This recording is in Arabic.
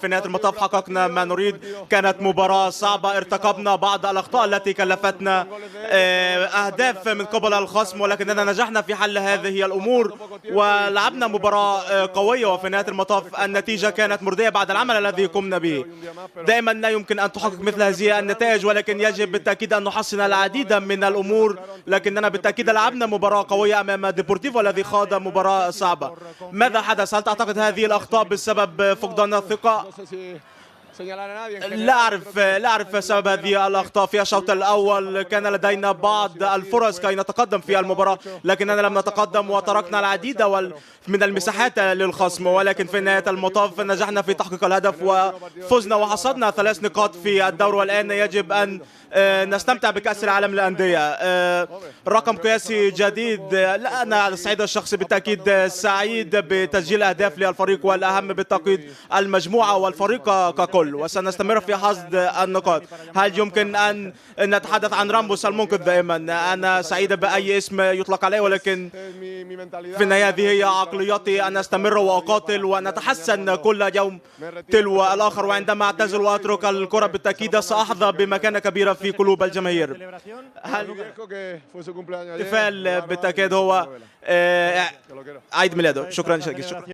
في نهاية المطاف حققنا ما نريد. كانت مباراة صعبة، ارتكبنا بعض الأخطاء التي كلفتنا أهداف من قبل الخصم، ولكننا نجحنا في حل هذه الأمور ولعبنا مباراة قوية، وفي نهاية المطاف النتيجة كانت مرضية بعد العمل الذي قمنا به. دائما لا يمكن أن تحقق مثل هذه النتائج، ولكن يجب بالتأكيد أن نحسن العديد من الأمور، لكننا بالتأكيد لعبنا مباراة قوية أمام ديبورتيفو الذي خاض مباراة صعبة. ماذا حدث؟ هل تعتقد هذه الأخطاء بسبب فقدان الثقة؟ لا أعرف سبب هذه الأخطاء. في الشوط الأول كان لدينا بعض الفرص كي نتقدم في المباراة، لكننا لم نتقدم وتركنا العديد من المساحات للخصم، ولكن في نهاية المطاف نجحنا في تحقيق الهدف وفزنا وحصدنا 3 نقاط في الدور، والآن يجب أن نستمتع بكأس العالم للأندية. رقم قياسي جديد. لا، أنا السعيد الشخصي بالتأكيد سعيد بتسجيل أهداف للفريق، والأهم بالتأكيد المجموعة والفريق ككل، وسنستمر في حصد النقاط. هل يمكن أن نتحدث عن راموس المنقذ؟ دائما أنا سعيد بأي اسم يطلق عليه، ولكن في النهاية هذه هي عقليتي، أن أستمر وأقاتل ونتحسن كل يوم تلو الآخر، وعندما أعتزل وأترك الكرة بالتأكيد سأحظى بمكانة كبيرة في قلوب الجماهير. الاحتفال بالتأكيد هو عيد ميلاده. شكرا.